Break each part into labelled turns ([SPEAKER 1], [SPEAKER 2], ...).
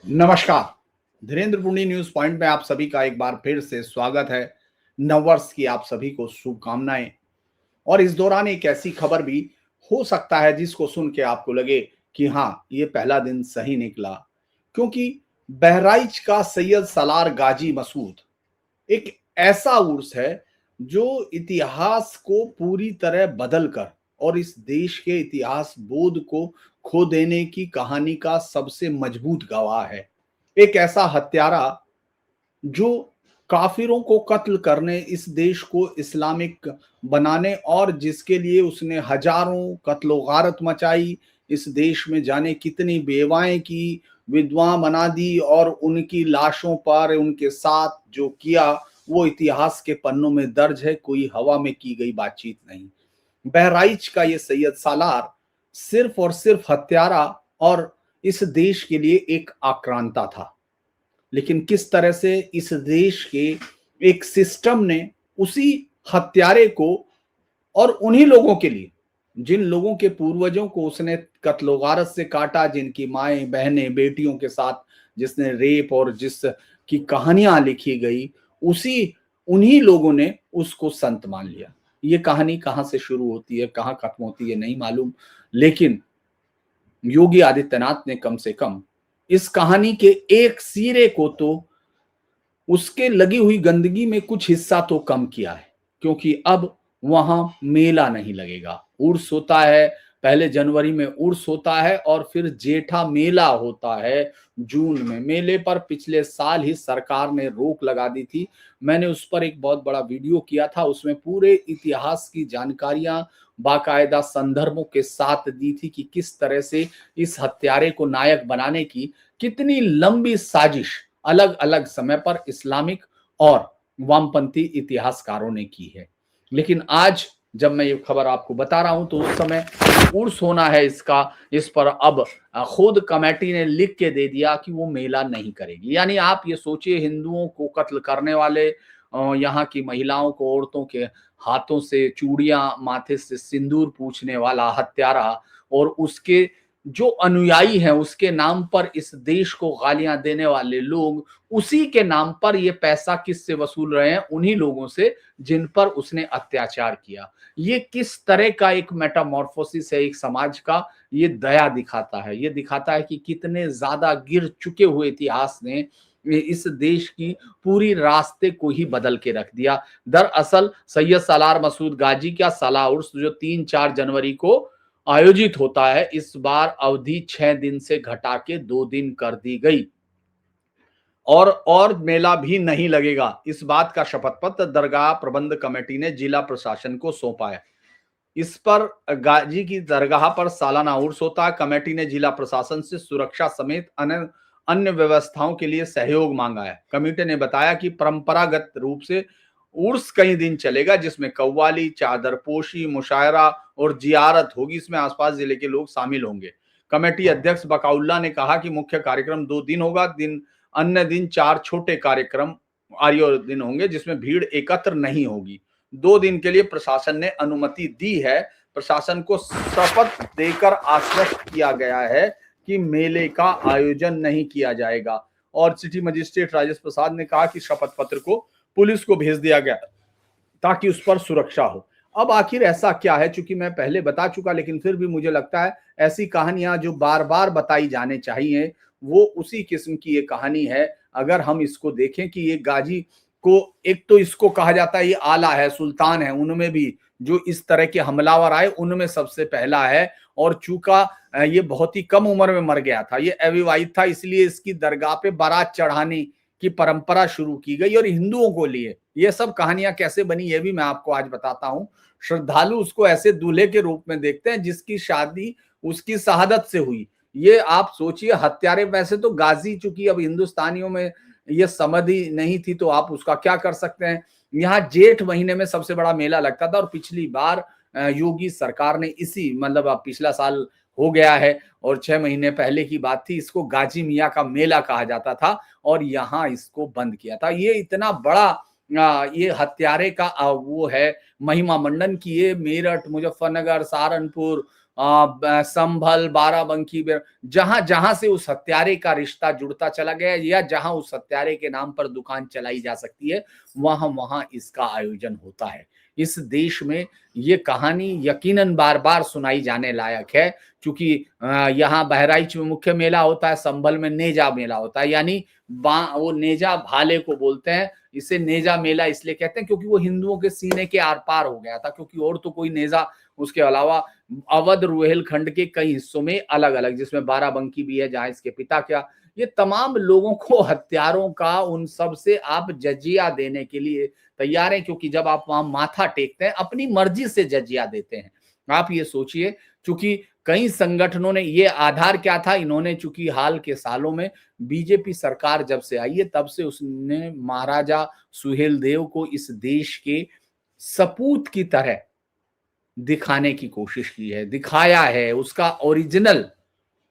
[SPEAKER 1] नमस्कार। धीरेन्द्र पुणी news point में आप सभी का एक बार फिर से स्वागत है। नववर्ष की आप सभी को शुभकामनाएं। और इस दौरान एक ऐसी खबर भी हो सकता है जिसको सुन के आपको लगे कि हाँ, ये पहला दिन सही निकला, क्योंकि बहराइच का सैयद सलार गाजी मसूद एक ऐसा उर्स है जो इतिहास को पूरी तरह बदल कर और इस देश के इतिहास बोध को खो देने की कहानी का सबसे मजबूत गवाह है। एक ऐसा हत्यारा जो काफिरों को कत्ल करने, इस देश को इस्लामिक बनाने और जिसके लिए उसने हजारों कत्लो गारत मचाई, इस देश में जाने कितनी बेवाएं की, विधवा बना दी और उनकी लाशों पर उनके साथ जो किया वो इतिहास के पन्नों में दर्ज है, कोई हवा में की गई बातचीत नहीं। बहराइच का ये सैयद सालार सिर्फ और सिर्फ हत्यारा और इस देश के लिए एक आक्रांता था। लेकिन किस तरह से इस देश के एक सिस्टम ने उसी हत्यारे को और उन्हीं लोगों के लिए, जिन लोगों के पूर्वजों को उसने कत्लो-गारत से काटा, जिनकी माएं बहनें बेटियों के साथ जिसने रेप और जिस की कहानियां लिखी गई, उसी उन्हीं लोगों ने उसको संत मान लिया। ये कहानी कहां से शुरू होती है, कहां खत्म होती है नहीं मालूम, लेकिन योगी आदित्यनाथ ने कम से कम इस कहानी के एक सिरे को तो, उसके लगी हुई गंदगी में कुछ हिस्सा तो कम किया है, क्योंकि अब वहां मेला नहीं लगेगा। उर्स होता है, पहले जनवरी में उर्स होता है और फिर जेठा मेला होता है जून में। मेले पर पिछले साल ही सरकार ने रोक लगा दी थी। मैंने उस पर एक बहुत बड़ा वीडियो किया था, उसमें पूरे इतिहास की जानकारियां बाकायदा संदर्भों के साथ दी थी कि किस तरह से इस हत्यारे को नायक बनाने की कितनी लंबी साजिश अलग अलग समय पर इस्लामिक और वामपंथी इतिहासकारों ने की है। लेकिन आज जब मैं ये खबर आपको बता रहा हूं तो उस समय उर्स होना है इसका, इस पर अब खुद कमेटी ने लिख के दे दिया कि वो मेला नहीं करेगी। यानी आप ये सोचिए, हिंदुओं को कत्ल करने वाले, यहाँ की महिलाओं को, औरतों के हाथों से चूड़ियां, माथे से सिंदूर पूछने वाला हत्यारा, और उसके जो अनुयायी हैं उसके नाम पर इस देश को गालियां देने वाले लोग, उसी के नाम पर ये पैसा किससे वसूल रहे हैं? उन्हीं लोगों से जिन पर उसने अत्याचार किया। ये किस तरह का एक मेटामॉर्फोसिस है एक समाज का, ये दया दिखाता है। ये दिखाता है कि कितने ज्यादा गिर चुके हुए इतिहास ने इस देश की पूरी रास्ते को ही बदल के रख दिया। दरअसल सैयद सलार मसूद गाजी का साला उर्स जो 3-4 जनवरी को आयोजित होता है, इस बार अवधि 6 दिन से घटा के 2 दिन कर दी गई और मेला भी नहीं लगेगा। इस बात का शपथ पत्र दरगाह प्रबंध कमेटी ने जिला प्रशासन को सौंपा है। इस पर गाजी की दरगाह पर सालाना उर्स होता है। कमेटी ने जिला प्रशासन से सुरक्षा समेत अन्य अन्य व्यवस्थाओं के लिए सहयोग मांगा है। कमेटी ने बताया कि परंपरागत रूप से उर्स कई दिन चलेगा, जिसमें कव्वाली, चादरपोशी, मुशायरा और जियारत होगी। इसमें आसपास जिले के लोग शामिल होंगे। कमेटी अध्यक्ष बकाउल्ला ने कहा कि मुख्य कार्यक्रम 2 दिन होगा। अन्य दिन 4 छोटे कार्यक्रम आयोजन होंगे, जिसमें भीड़ एकत्र नहीं होगी। 2 दिन के लिए प्रशासन ने अनुमति दी है। प्रशासन को शपथ देकर आश्वस्त किया गया है कि मेले का आयोजन नहीं किया जाएगा। और सिटी मजिस्ट्रेट राजेश प्रसाद ने कहा कि शपथ पत्र को पुलिस को भेज दिया गया ताकि उस पर सुरक्षा हो। अब आखिर ऐसा क्या है, चूंकि मैं पहले बता चुका, लेकिन फिर भी मुझे लगता है ऐसी कहानियां जो बार बार बताई जाने चाहिए, वो उसी किस्म की ये कहानी है। अगर हम इसको देखें कि ये गाजी को, एक तो इसको कहा जाता है ये आला है, सुल्तान है, उनमें भी जो इस तरह के हमलावर आए उनमें सबसे पहला है। और चूंकि ये बहुत ही कम उम्र में मर गया था, ये अविवाहित था, इसलिए इसकी दरगाह पे बारात चढ़ाने की परंपरा शुरू की गई और हिंदुओं को लिए ये सब कहानियां कैसे बनी ये भी मैं आपको आज बताता हूं। श्रद्धालु उसको ऐसे दूल्हे के रूप में देखते हैं जिसकी शादी उसकी शहादत से हुई। ये आप सोचिए, हत्यारे, वैसे तो गाजी, चूंकि अब हिंदुस्तानियों में ये समाधि नहीं थी तो आप उसका क्या कर सकते हैं। यहाँ जेठ महीने में सबसे बड़ा मेला लगता था और पिछली बार योगी सरकार ने इसी, मतलब अब पिछला साल हो गया है और 6 महीने पहले की बात थी, इसको गाजी मियाँ का मेला कहा जाता था और यहाँ इसको बंद किया था। ये इतना बड़ा ये हत्यारे का वो है महिमा मंडन की, ये मेरठ, मुजफ्फरनगर, सहारनपुर संभल, बाराबंकी, जहां जहां से उस हत्यारे का रिश्ता जुड़ता चला गया या जहां उस हत्यारे के नाम पर दुकान चलाई जा सकती है, वहां वहां इसका आयोजन होता है। इस देश में ये कहानी यकीनन बार बार सुनाई जाने लायक है, क्योंकि यहाँ बहराइच में मुख्य मेला होता है, संभल में नेजा मेला होता है, यानी वो नेजा भाले को बोलते हैं। इसे नेजा मेला इसलिए कहते हैं क्योंकि वो हिंदुओं के सीने के आर पार हो गया था, क्योंकि और तो कोई नेजा उसके अलावा अवध रुहेलखंड के कई हिस्सों में अलग अलग, जिसमें बाराबंकी भी है जहां इसके पिता क्या, ये तमाम लोगों को हत्यारों का उन सब से आप जजिया देने के लिए तैयार हैं, क्योंकि जब आप वहां माथा टेकते हैं अपनी मर्जी से जजिया देते हैं। आप ये सोचिए, चूंकि कई संगठनों ने, ये आधार क्या था, इन्होंने चूंकि हाल के सालों में बीजेपी सरकार जब से आई है तब से उसने महाराजा सुहेलदेव को इस देश के सपूत की तरह दिखाने की कोशिश की है, दिखाया है, उसका ओरिजिनल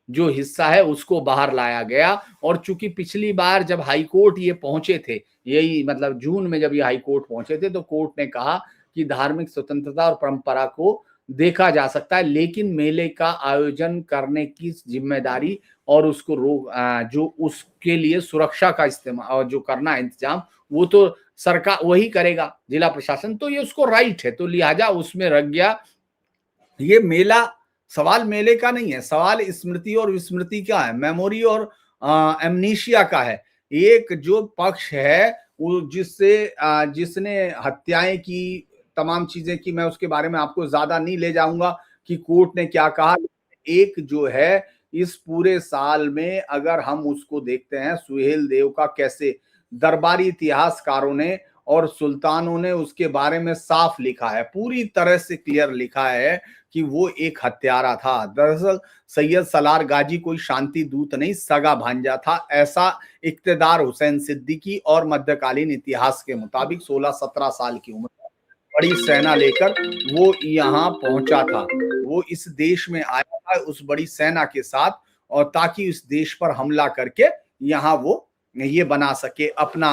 [SPEAKER 1] जो हिस्सा है उसको बाहर लाया गया। और चूंकि पिछली बार जब हाई कोर्ट ये पहुंचे थे, यही मतलब जून में जब ये हाई कोर्ट पहुंचे थे, तो कोर्ट ने कहा कि धार्मिक स्वतंत्रता और परंपरा को देखा जा सकता है, लेकिन मेले का आयोजन करने की जिम्मेदारी और उसको जो उसके लिए सुरक्षा का इस्तेमाल जो करना है इंतजाम, वो तो सरकार वही करेगा, जिला प्रशासन, तो ये उसको राइट है, तो लिहाजा उसमें रख गया। ये मेला, सवाल मेले का नहीं है, सवाल स्मृति और विस्मृति का है, मेमोरी और एमनीशिया का है। एक जो पक्ष है वो जिसने हत्याएं की, तमाम चीजें की, मैं उसके बारे में आपको ज्यादा नहीं ले जाऊंगा कि कोर्ट ने क्या कहा। एक जो है इस पूरे साल में अगर हम उसको देखते हैं, सुहेलदेव का कैसे दरबारी इतिहासकारों ने और सुल्तानों ने उसके बारे में साफ लिखा है, पूरी तरह से क्लियर लिखा है कि वो एक हत्यारा था। दरअसल सैयद सलार गाजी कोई शांति दूत नहीं, सगा भांजा था, ऐसा इक्तदार हुसैन सिद्दीकी और मध्यकालीन इतिहास के मुताबिक 16-17 साल की उम्र बड़ी सेना लेकर वो यहाँ पहुंचा था। वो इस देश में आया था उस बड़ी सेना के साथ, और ताकि इस देश पर हमला करके यहाँ वो ये बना सके अपना,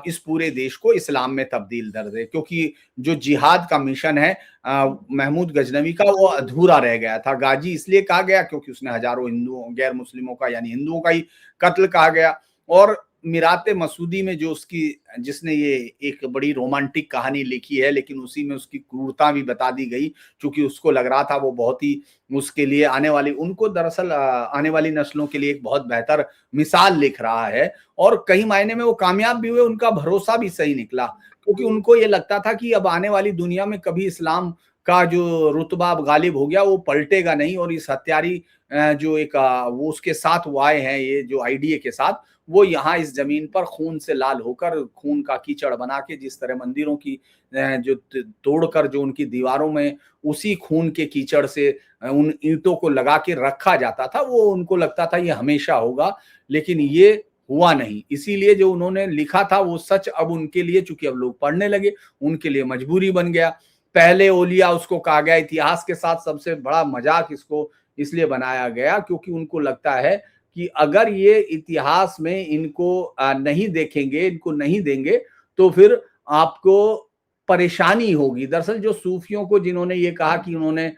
[SPEAKER 1] इस पूरे देश को इस्लाम में तब्दील कर दे, क्योंकि जो जिहाद का मिशन है महमूद गजनवी का, वो अधूरा रह गया था। गाजी इसलिए कहा गया क्योंकि उसने हजारों हिंदुओं, गैर मुस्लिमों का यानी हिंदुओं का ही कत्ल कहा गया। और मिराते मसूदी में जो उसकी, जिसने ये एक बड़ी रोमांटिक कहानी लिखी है, लेकिन उसी में उसकी क्रूरता भी बता दी गई, क्योंकि उसको लग रहा था वो बहुत ही उसके लिए आने वाली, उनको दरअसल आने वाली नस्लों के लिए एक बहुत बेहतर मिसाल लिख रहा है। और कई मायने में वो कामयाब भी हुए, उनका भरोसा भी सही निकला, क्योंकि उनको ये लगता था कि अब आने वाली दुनिया में कभी इस्लाम का जो रुतबा अब गालिब हो गया वो पलटेगा नहीं, और इस हत्यारी जो एक वो उसके साथ वो आए हैं, ये जो आईडीए के साथ, वो यहाँ इस जमीन पर खून से लाल होकर, खून का कीचड़ बना के, जिस तरह मंदिरों की जो तोड़कर जो उनकी दीवारों में उसी खून के कीचड़ से उन ईंटों को लगा के रखा जाता था, वो उनको लगता था ये हमेशा होगा, लेकिन ये हुआ नहीं। इसीलिए जो उन्होंने लिखा था वो सच अब उनके लिए, चूंकि अब लोग पढ़ने लगे, उनके लिए मजबूरी बन गया। पहले ओलिया उसको कहा गया, इतिहास के साथ सबसे बड़ा मजाक इसको इसलिए बनाया गया क्योंकि उनको लगता है कि अगर ये इतिहास में इनको नहीं देखेंगे, इनको नहीं देंगे, तो फिर आपको परेशानी होगी। दरअसल जो सूफियों को, जिन्होंने ये कहा कि उन्होंने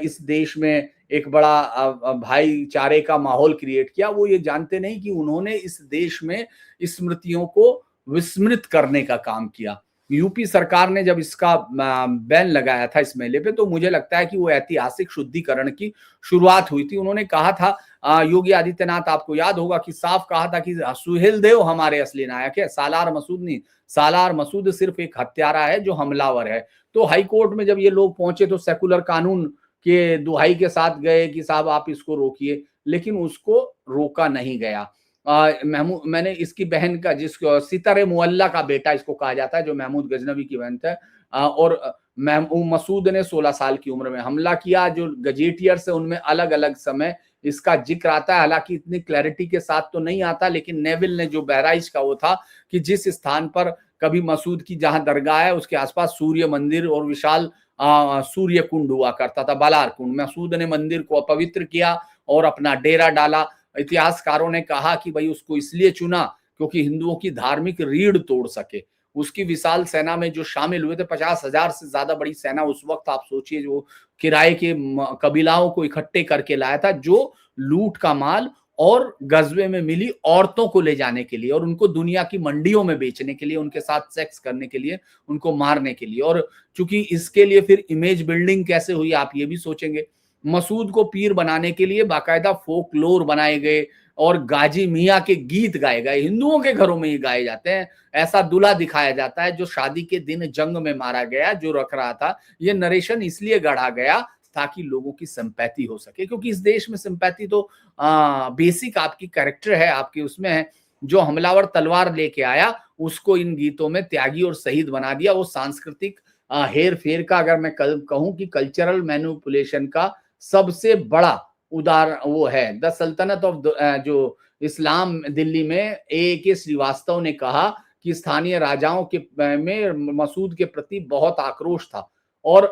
[SPEAKER 1] इस देश में एक बड़ा भाईचारे का माहौल क्रिएट किया, वो ये जानते नहीं कि उन्होंने इस देश में स्मृतियों को विस्मृत करने का काम किया। यूपी सरकार ने जब इसका बैन लगाया था इस मेले पे, तो मुझे लगता है कि वो ऐतिहासिक शुद्धिकरण की शुरुआत हुई थी। उन्होंने कहा था, योगी आदित्यनाथ, आपको याद होगा कि साफ कहा था कि सुहेलदेव हमारे असली नायक है, सालार मसूद नहीं। सालार मसूद सिर्फ एक हत्यारा है जो हमलावर है। तो हाई कोर्ट में जब ये लोग पहुंचे तो सेकुलर कानून के दुहाई के साथ गए कि साहब आप इसको रोकिए, लेकिन उसको रोका नहीं गया। मैंने इसकी बहन का, जिसको सितारे मुअल्ला का बेटा इसको कहा जाता है, जो महमूद गजनवी की बहन है, और मसूद ने 16 साल की उम्र में हमला किया। जो गजेटियर्स है उनमें अलग अलग समय इसका जिक्र आता है, हालांकि इतनी क्लैरिटी के साथ तो नहीं आता, लेकिन नेविल ने, जो बहराइच का वो था, कि जिस स्थान पर कभी मसूद की जहां दरगाह है उसके आसपास सूर्य मंदिर और विशाल सूर्य कुंड हुआ करता था, बालार कुंड, मसूद ने मंदिर को अपवित्र किया और अपना डेरा डाला। इतिहासकारों ने कहा कि भाई उसको इसलिए चुना क्योंकि हिंदुओं की धार्मिक रीढ़ तोड़ सके, उसकी विशाल सेना में जो शामिल हुए थे, 50,000 से ज्यादा बड़ी सेना उस वक्त, आप सोचिए, जो किराए के कबीलाओं को इकट्ठे करके लाया था, जो लूट का माल और गजबे में मिली औरतों को ले जाने के लिए और उनको दुनिया की मंडियों में बेचने के लिए, उनके साथ सेक्स करने के लिए, उनको मारने के लिए। और चूंकि इसके लिए फिर इमेज बिल्डिंग कैसे हुई, आप ये भी सोचेंगे। मसूद को पीर बनाने के लिए बाकायदा फोकलोर बनाए गए और गाजी मियाँ के गीत गाए गए, हिंदुओं के घरों में ही गाए जाते हैं। ऐसा दूल्हा दिखाया जाता है जो शादी के दिन जंग में मारा गया, जो रख रहा था। ये नरेशन इसलिए गढ़ा गया ताकि लोगों की सिंपैथी हो सके, क्योंकि इस देश में सिंपैथी तो बेसिक आपकी कैरेक्टर है, आपकी उसमें है। जो हमलावर तलवार लेके आया उसको इन गीतों में त्यागी और शहीद बना दिया। वो सांस्कृतिक हेर फेर का, अगर मैं कहूं कि कल्चरल मैनिपुलेशन का सबसे बड़ा उदाहरण वो है। द सल्तनत ऑफ जो इस्लाम दिल्ली में ए के श्रीवास्तव ने कहा कि स्थानीय राजाओं के में मसूद के प्रति बहुत आक्रोश था और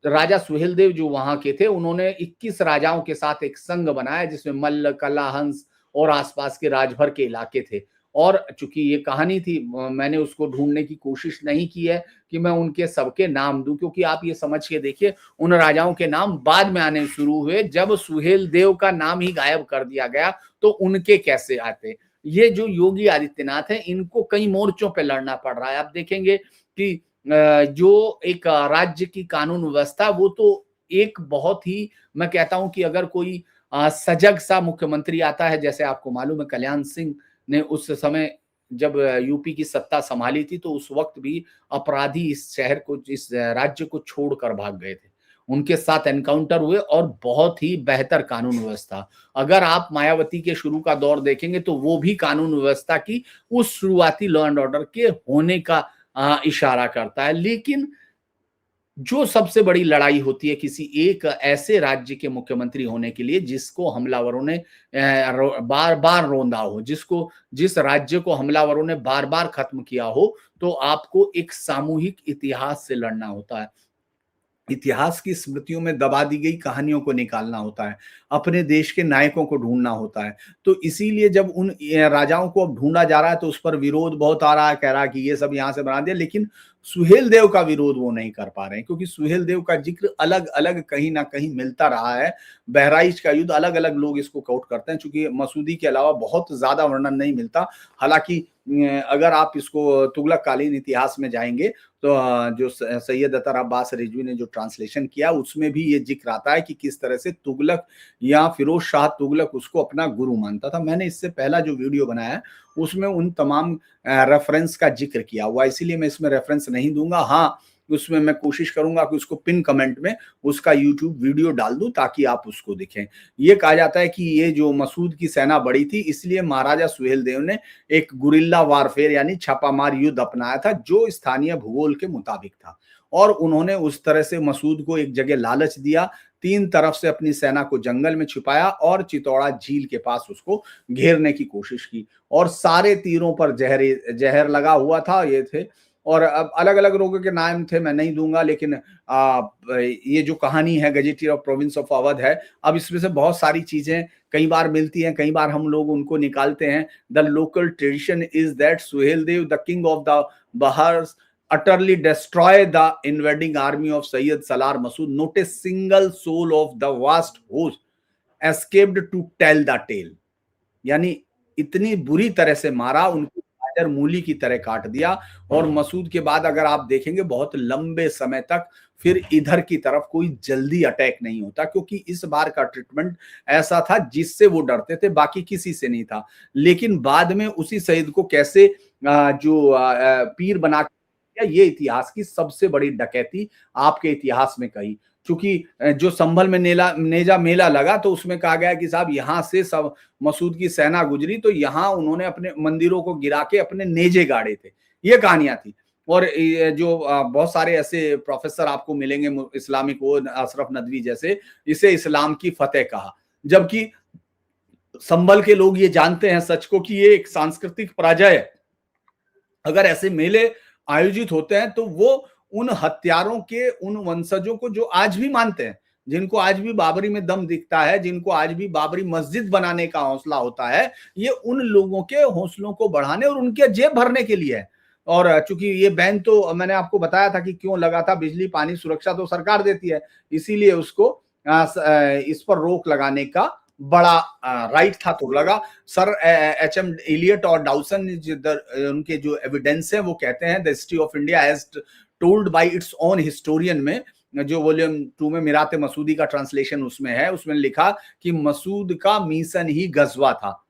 [SPEAKER 1] राजा सुहेल देव जो वहां के थे, उन्होंने 21 राजाओं के साथ एक संघ बनाया जिसमें मल्ल, कला, हंस और आसपास के राजभर के इलाके थे। और चूंकि ये कहानी थी, मैंने उसको ढूंढने की कोशिश नहीं की है कि मैं उनके सबके नाम दूं, क्योंकि आप ये समझ के देखिए, उन राजाओं के नाम बाद में आने शुरू हुए। जब सुहेल देव का नाम ही गायब कर दिया गया तो उनके कैसे आते। ये जो योगी आदित्यनाथ है, इनको कई मोर्चों पे लड़ना पड़ रहा है। आप देखेंगे कि जो एक राज्य की कानून व्यवस्था, वो तो एक बहुत ही, मैं कहता हूं कि अगर कोई सजग सा मुख्यमंत्री आता है, जैसे आपको मालूम है कल्याण सिंह ने उस समय जब यूपी की सत्ता संभाली थी, तो उस वक्त भी अपराधी इस शहर को, इस राज्य को छोड़कर भाग गए थे। उनके साथ एनकाउंटर हुए और बहुत ही बेहतर कानून व्यवस्था। अगर आप मायावती के शुरू का दौर देखेंगे तो वो भी कानून व्यवस्था की उस शुरुआती लॉ एंड ऑर्डर के होने का इशारा करता है। लेकिन जो सबसे बड़ी लड़ाई होती है किसी एक ऐसे राज्य के मुख्यमंत्री होने के लिए जिसको हमलावरों ने बार बार रोंदा हो, जिस राज्य को हमलावरों ने बार बार खत्म किया हो, तो आपको एक सामूहिक इतिहास से लड़ना होता है। इतिहास की स्मृतियों में दबा दी गई कहानियों को निकालना होता है, अपने देश के नायकों को ढूंढना होता है। तो इसीलिए जब उन राजाओं को अब ढूंढा जा रहा है तो उस पर विरोध बहुत आ रहा है, कह रहा है कि ये सब यहाँ से बना दिया। लेकिन सुहेल देव का विरोध वो नहीं कर पा रहे हैं, क्योंकि सुहेल देव का जिक्र अलग अलग कहीं ना कहीं मिलता रहा है। बहराइच का युद्ध, अलग अलग लोग इसको कोट करते हैं, चूंकि मसूदी के अलावा बहुत ज्यादा वर्णन नहीं मिलता। हालांकि अगर आप इसको तुगलक कालीन इतिहास में जाएंगे तो जो सैयद अतर अब्बास रिजवी ने जो ट्रांसलेशन किया, उसमें भी ये जिक्र आता है कि किस तरह से तुगलक या फिरोज शाह तुगलक उसको अपना गुरु मानता था। मैंने इससे पहला जो वीडियो बनाया है उसमें उन तमाम रेफरेंस का जिक्र किया हुआ, इसीलिए मैं इसमें रेफरेंस नहीं दूंगा। हाँ, उसमें मैं कोशिश करूंगा कि उसको पिन कमेंट में उसका यूट्यूब वीडियो डाल दूं ताकि आप उसको देखें। ये कहा जाता है कि ये जो मसूद की सेना बड़ी थी, इसलिए महाराजा सुहेल देव ने एक गुरिल्ला वारफेयर यानी छापामार युद्ध अपनाया था, जो स्थानीय भूगोल के मुताबिक था। और उन्होंने उस तरह से मसूद को एक जगह लालच दिया, 3 तरफ से अपनी सेना को जंगल में छिपाया और चितौड़ा झील के पास उसको घेरने की कोशिश की। और सारे तीरों पर जहर लगा हुआ था, ये थे। और अब अलग अलग लोगों के नाम थे, मैं नहीं दूंगा। लेकिन ये जो कहानी है gazetteer of province of Awadh है, अब इसमें से बहुत सारी चीजें कई बार मिलती हैं, कई बार हम लोग उनको निकालते हैं। The local tradition is that Suhel Dev the king of the Bhars utterly destroy the invading army of Sayyid Salar Masood. Not a single soul of the vast host escaped to tell the tale. यानी इतनी बुरी तरह से मारा, उनको गाजर मूली की तरह काट दिया। और मसूद के बाद अगर आप देखेंगे बहुत लंबे समय तक फिर इधर की तरफ कोई जल्दी अटैक नहीं होता, क्योंकि इस बार का ट्रीटमेंट ऐसा था जिससे वो डरते थे, बाकी किसी से नहीं था। लेकिन बाद में उसी सईद को कैसे पीर बना, ये इतिहास की सबसे बड़ी डकैती आपके इतिहास में कही। चूंकि जो संभल में नेजा मेला लगा तो उसमें कहा गया कि साहब यहाँ से सब मसूद की सेना गुजरी तो यहाँ उन्होंने अपने मंदिरों को गिरा के अपने नेजे गाड़े थे, ये कहानियां थी। और जो बहुत सारे ऐसे प्रोफेसर आपको मिलेंगे इस्लामिक, वो अशरफ नदवी जैसे, इसे इस्लाम की फतेह कहा। जबकि संभल के लोग ये जानते हैं सच को कि ये एक सांस्कृतिक पराजय है। अगर ऐसे मेले आयोजित होते हैं तो वो उन हत्यारों के उन वंशजों को जो आज भी मानते हैं, जिनको आज भी बाबरी में दम दिखता है, जिनको आज भी बाबरी मस्जिद बनाने का हौसला होता है, ये उन लोगों के हौसलों को बढ़ाने और उनके जेब भरने के लिए है। और चूंकि ये बैन तो मैंने आपको बताया था कि क्यों लगा था, बिजली पानी सुरक्षा तो सरकार देती है, इसीलिए उसको इस पर रोक लगाने का बड़ा राइट था, तो लगा। सर एच एम इलियट और डाउसन उनके जो एविडेंस है वो कहते हैं the history of India as told by its own historian में, जो वॉल्यूम 2 में मिराते मसूदी का ट्रांसलेशन उसमें है, उसमें लिखा कि मसूद का मिशन ही गजवा था।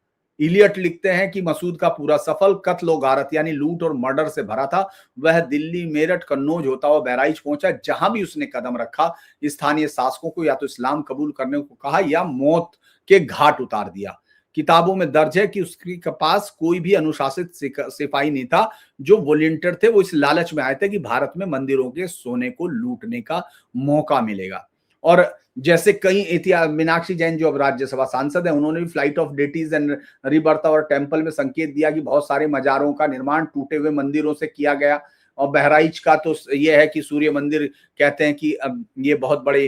[SPEAKER 1] इलियट लिखते हैं कि मसूद का पूरा सफल कत्ल गारत यानी लूट और मर्डर से भरा था। वह दिल्ली, मेरठ, कन्नौज होता हुआ बहराइच पहुंचा। जहां भी उसने कदम रखा, स्थानीय शासकों को या तो इस्लाम कबूल करने को कहा या मौत के घाट उतार दिया। किताबों में दर्ज है कि उसके पास कोई भी अनुशासित सिपाही नहीं था। जो वॉलेंटियर थे वो इस लालच में आए थे कि भारत में मंदिरों के सोने को लूटने का मौका मिलेगा। और जैसे कई इतिहास, मीनाक्षी जैन जो अब राज्यसभा सांसद है, उन्होंने भी flight of deities and rebirth और टेम्पल में संकेत दिया कि बहुत सारे मजारों का निर्माण टूटे हुए मंदिरों से किया गया। और बहराइच का तो यह है कि सूर्य मंदिर कहते हैं कि अब ये बहुत बड़े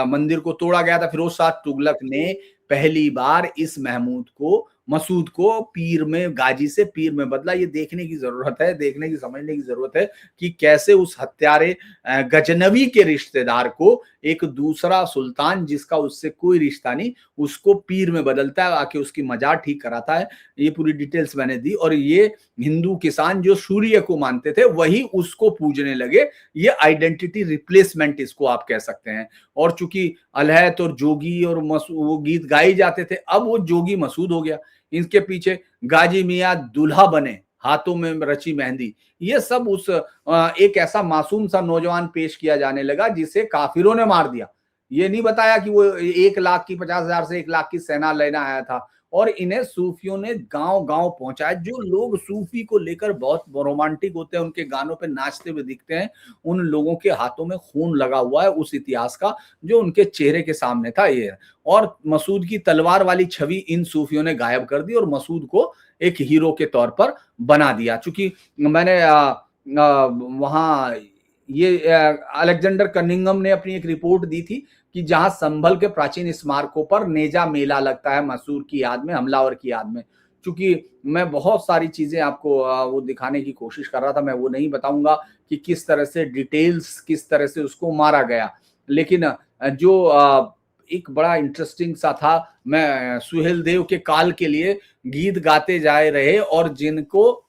[SPEAKER 1] मंदिर को तोड़ा गया था। फिरोज शाह तुगलक ने पहली बार इस महमूद को, मसूद को पीर में, गाजी से पीर में बदला। ये देखने की जरूरत है, देखने की, समझने की जरूरत है कि कैसे उस हत्यारे गजनवी के रिश्तेदार को एक दूसरा सुल्तान जिसका उससे कोई रिश्ता नहीं, उसको पीर में बदलता है, आके उसकी मजार ठीक कराता है। ये पूरी डिटेल्स मैंने दी। और ये हिंदू किसान जो सूर्य को मानते थे वही उसको पूजने लगे। ये आइडेंटिटी रिप्लेसमेंट इसको आप कह सकते हैं। और चूंकि अलहत और जोगी और वो गीत गाए जाते थे, अब वो जोगी मसूद हो गया। इनके पीछे गाजी मियां दूल्हा बने, हाथों में रची मेहंदी, ये सब उस एक ऐसा मासूम सा नौजवान पेश किया जाने लगा जिसे काफिरों ने मार दिया। ये नहीं बताया कि वो 1 लाख की, 50,000 से 1 लाख की सेना लेना आया था। और इन्हें सूफियों ने गांव गांव पहुंचाया। जो लोग सूफी को लेकर बहुत रोमांटिक होते हैं, उनके गानों पे नाचते हुए दिखते हैं, उन लोगों के हाथों में खून लगा हुआ है उस इतिहास का जो उनके चेहरे के सामने था। ये और मसूद की तलवार वाली छवि इन सूफियों ने गायब कर दी और मसूद को एक हीरो के तौर पर बना दिया। चूंकि मैंने वहां ये अलेक्जेंडर कनिंघम ने अपनी एक रिपोर्ट दी थी कि जहां संभल के प्राचीन स्मारकों पर नेजा मेला लगता है मसूद की याद में, हमलावर की याद में। चूंकि मैं बहुत सारी चीजें आपको वो दिखाने की कोशिश कर रहा था, मैं वो नहीं बताऊंगा कि किस तरह से डिटेल्स, किस तरह से उसको मारा गया। लेकिन जो एक बड़ा इंटरेस्टिंग सा था, मैं सुहेल देव के काल के लिए गीत गाते जाए रहे और जिनको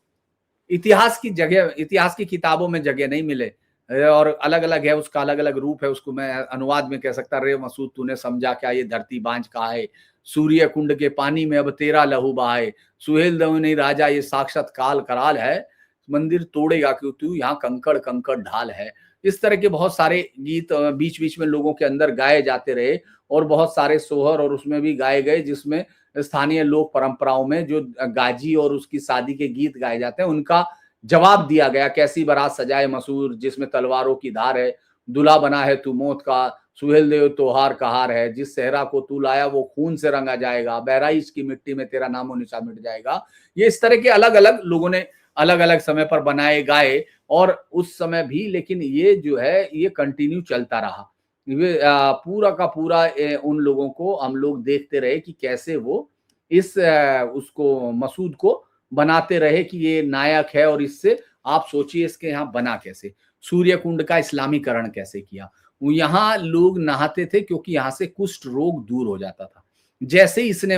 [SPEAKER 1] इतिहास की जगह, इतिहास की किताबों में जगह नहीं मिले, और अलग अलग है, उसका अलग अलग रूप है। उसको मैं अनुवाद में कह सकता, रे मसूद तूने समझा क्या ये धरती बांझ कहा है, सूर्य कुंड के पानी में अब तेरा लहू बहाए, सुहेल देव नहीं राजा ये साक्षात काल कराल है, मंदिर तोड़ेगा क्यों तू यहाँ कंकड़ कंकड़ ढाल है। इस तरह के बहुत सारे गीत बीच बीच में लोगों के अंदर गाए जाते रहे। और बहुत सारे सोहर और उसमें भी गाए गए जिसमें स्थानीय लोक परंपराओं में जो गाजी और उसकी शादी के गीत गाए जाते हैं उनका जवाब दिया गया। कैसी बारात सजाए मसूर जिसमें तलवारों की धार है, दूल्हा बना है तू मौत का, सुहेल देव त्योहार का हार है, जिस सेहरा को तू लाया वो खून से रंगा जाएगा, बहराइच की मिट्टी में तेरा नामो निशान मिट जाएगा। ये इस तरह के अलग अलग लोगों ने अलग अलग समय पर बनाए गाए और उस समय भी, लेकिन ये जो है ये कंटिन्यू चलता रहा। ये पूरा का पूरा उन लोगों को हम लोग देखते रहे कि कैसे वो इस उसको मसूद को बनाते रहे कि ये नायक है। और इससे आप सोचिए इसके यहाँ बना कैसे, सूर्य कुंड का इस्लामीकरण कैसे किया। यहाँ लोग नहाते थे क्योंकि यहाँ से कुष्ठ रोग दूर हो जाता था। जैसे ही इसने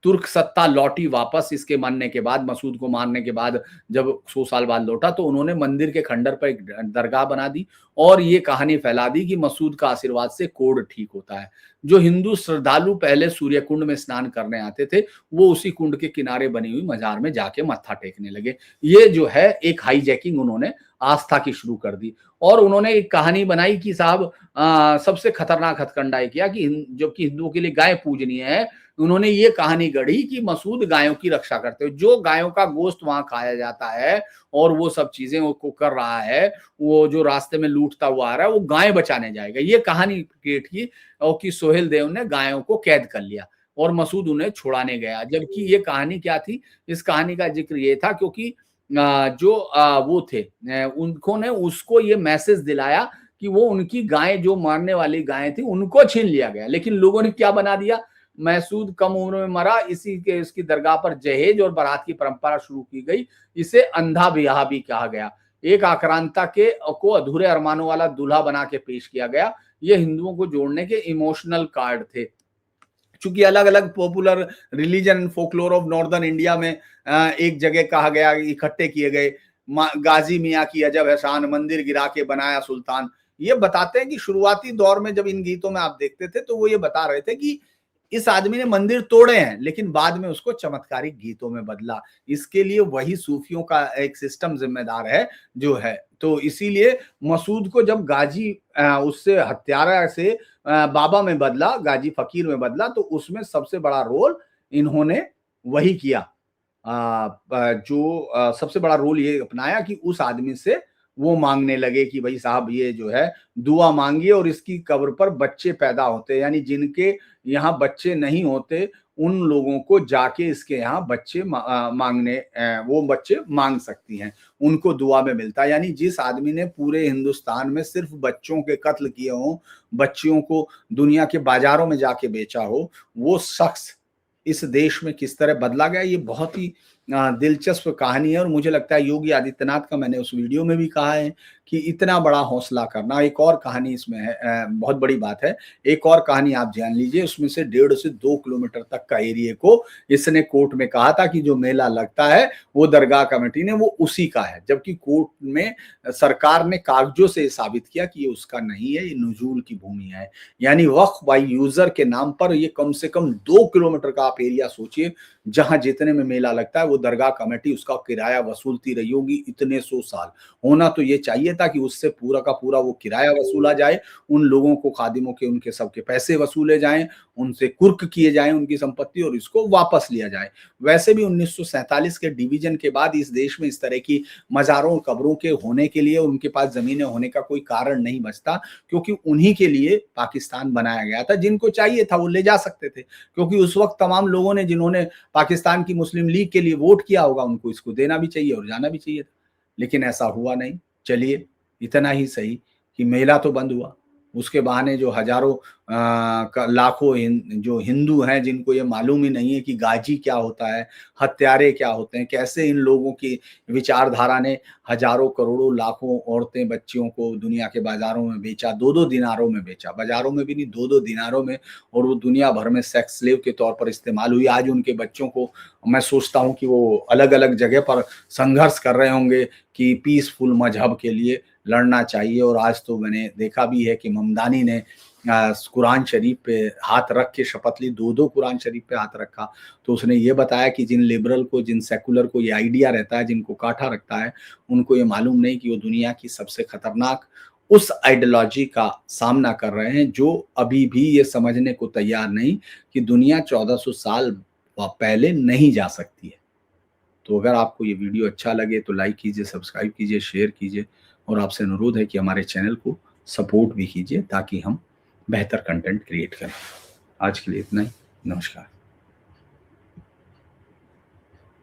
[SPEAKER 1] तुर्क सत्ता लौटी वापस, इसके मानने के बाद, मसूद को मारने के बाद जब 100 साल बाद लौटा, तो उन्होंने मंदिर के खंडर पर एक दरगाह बना दी और ये कहानी फैला दी कि मसूद का आशीर्वाद से कोढ़ ठीक होता है। जो हिंदू श्रद्धालु पहले सूर्य कुंड में स्नान करने आते थे वो उसी कुंड के किनारे बनी हुई मजार में जाके मत्था टेकने लगे। ये जो है एक हाईजैकिंग उन्होंने आस्था की शुरू कर दी। और उन्होंने एक कहानी बनाई कि साहब सबसे खतरनाक हथकंडा किया कि जबकि हिंदुओं के लिए गाय पूजनीय है, उन्होंने ये कहानी गढ़ी कि मसूद गायों की रक्षा करते हो। जो गायों का गोश्त वहां खाया जाता है और वो सब चीजें वो कर रहा है, वो जो रास्ते में लूटता हुआ आ रहा है, वो गाय बचाने जाएगा। ये कहानी क्रिएट की और कि सोहेल देव ने गायों को कैद कर लिया और मसूद उन्हें छुड़ाने गया। जबकि ये कहानी क्या थी, इस कहानी का जिक्र ये था क्योंकि जो वो थे उन्होंने उसको ये मैसेज दिलाया कि वो उनकी गायें, जो मारने वाली गायें थी, उनको छीन लिया गया। लेकिन लोगों ने क्या बना दिया, महसूद कम उम्र में मरा, इसी के इसकी दरगाह पर जहेज और बारात की परंपरा शुरू की गई। इसे अंधा ब्याह भी कहा गया। एक आक्रांता के को अधूरे अरमानों वाला दूल्हा बना के पेश किया गया। ये हिंदुओं को जोड़ने के इमोशनल कार्ड थे। चूंकि अलग अलग popular religion folklore of northern India में एक जगह कहा गया, इकट्ठे किए गए। गाजी मियाँ की अजब एहसान, मंदिर गिरा के बनाया सुल्तान, ये बताते हैं कि शुरुआती दौर में जब इन गीतों में आप देखते थे तो वो ये बता रहे थे कि इस आदमी ने मंदिर तोड़े हैं, लेकिन बाद में उसको चमत्कारिक गीतों में बदला। इसके लिए वही सूफियों का एक सिस्टम जिम्मेदार है जो है। तो इसीलिए मसूद को जब गाजी उससे हत्यारा से बाबा में बदला, गाजी फकीर में बदला, तो उसमें सबसे बड़ा रोल इन्होंने वही किया। जो सबसे बड़ा रोल ये अपनाया कि उस आदमी से वो मांगने लगे कि भाई साहब ये जो है दुआ मांगिए और इसकी कब्र पर बच्चे पैदा होते, यानी जिनके यहाँ बच्चे नहीं होते उन लोगों को जाके इसके यहाँ बच्चे मांगने, वो बच्चे मांग सकती हैं, उनको दुआ में मिलता है। यानी जिस आदमी ने पूरे हिंदुस्तान में सिर्फ बच्चों के कत्ल किए हों, बच्चियों को दुनिया के बाजारों में जाके बेचा हो, वो शख्स इस देश में किस तरह बदला गया, ये बहुत ही दिलचस्प कहानी है। और मुझे लगता है योगी आदित्यनाथ का, मैंने उस वीडियो में भी कहा है कि इतना बड़ा हौसला करना। एक और कहानी इसमें है, बहुत बड़ी बात है। एक और कहानी आप जान लीजिए, उसमें से 1.5 से 2 किलोमीटर तक का एरिया को इसने कोर्ट में कहा था कि जो मेला लगता है वो दरगाह कमेटी ने, वो उसी का है, जबकि कोर्ट में सरकार ने कागजों से साबित किया कि ये उसका नहीं है, ये नुजूल की भूमि है। यानी वक्फ बाय यूजर के नाम पर ये कम से कम 2 किलोमीटर का आप एरिया सोचिए, जहां जितने में मेला लगता है वो दरगाह कमेटी उसका किराया वसूलती रही होगी इतने 100 साल। होना तो ये चाहिए था कि उससे पूरा का पूरा वो किराया वसूला जाए, उन लोगों को, खादिमों के, उनके सबके पैसे वसूले जाएं, उनसे कुर्क किए जाएं उनकी संपत्ति, और इसको वापस लिया जाए। वैसे भी 1947 के डिवीजन के बाद इस देश में इस तरह की मज़ारों, कब्रों के होने के लिए उनके पास जमीनें होने का कोई कारण नहीं बचता, क्योंकि उन्हीं के लिए पाकिस्तान बनाया गया था। जिनको चाहिए था वो ले जा सकते थे, क्योंकि उस वक्त तमाम लोगों ने, जिन्होंने पाकिस्तान की मुस्लिम लीग के लिए वोट किया होगा, उनको इसको देना भी चाहिए और जाना भी चाहिए था, लेकिन ऐसा हुआ नहीं। चलिए, इतना ही सही कि मेला तो बंद हुआ, उसके बहाने जो हजारों लाखों जो हिंदू हैं, जिनको ये मालूम ही नहीं है कि गाजी क्या होता है, हत्यारे क्या होते हैं, कैसे इन लोगों की विचारधारा ने हजारों, करोड़ों, लाखों औरतें, बच्चियों को दुनिया के बाजारों में बेचा, 2-2 दिनारों में बेचा, बाजारों में भी नहीं, 2-2 दिनारों में, और वो दुनिया भर में सेक्स स्लेव के तौर पर इस्तेमाल हुई। आज उनके बच्चों को मैं सोचता हूँ कि वो अलग अलग जगह पर संघर्ष कर रहे होंगे कि पीसफुल मजहब के लिए लड़ना चाहिए। और आज तो मैंने देखा भी है कि ममदानी ने कुरान शरीफ पे हाथ रख के शपथ ली, 2-2 कुरान शरीफ पे हाथ रखा। तो उसने ये बताया कि जिन लिबरल को, जिन सेकुलर को ये आइडिया रहता है, जिनको काटा रखता है, उनको ये मालूम नहीं कि वो दुनिया की सबसे खतरनाक उस आइडियोलॉजी का सामना कर रहे हैं, जो अभी भी ये समझने को तैयार नहीं कि दुनिया 1400 साल पहले नहीं जा सकती है। तो अगर आपको ये वीडियो अच्छा लगे तो लाइक कीजिए, सब्सक्राइब कीजिए, शेयर कीजिए, और आपसे अनुरोध है कि हमारे चैनल को सपोर्ट भी कीजिए ताकि हम बेहतर कंटेंट क्रिएट करें। आज के लिए इतना ही। नमस्कार।